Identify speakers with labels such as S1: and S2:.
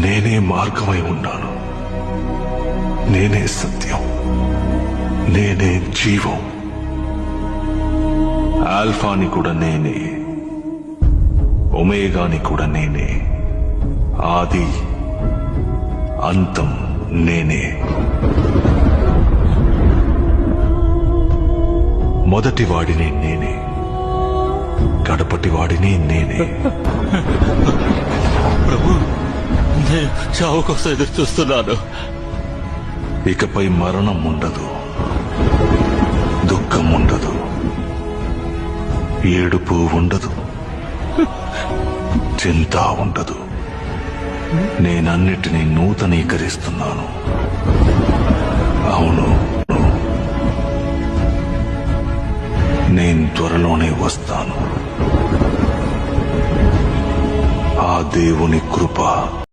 S1: నేనే మార్గమై ఉన్నాను, నేనే సత్యం, నేనే జీవం. ఆల్ఫాని కూడా నేనే, ఒమేగాని కూడా నేనే, ఆది అంతం నేనే. మొదటి వాడిని నేనే, కడపటి వాడిని నేనే.
S2: ప్రభు, నేను చావు కోసం ఎదురు చూస్తున్నాను.
S1: ఇకపై మరణం ఉండదు, దుఃఖం ఉండదు, ఏడుపు ఉండదు, చింత ఉండదు. నేనన్నిటినీ నూతనీకరిస్తున్నాను. అవును, నేను త్వరలోనే వస్తాను. ఆ దేవుని కృప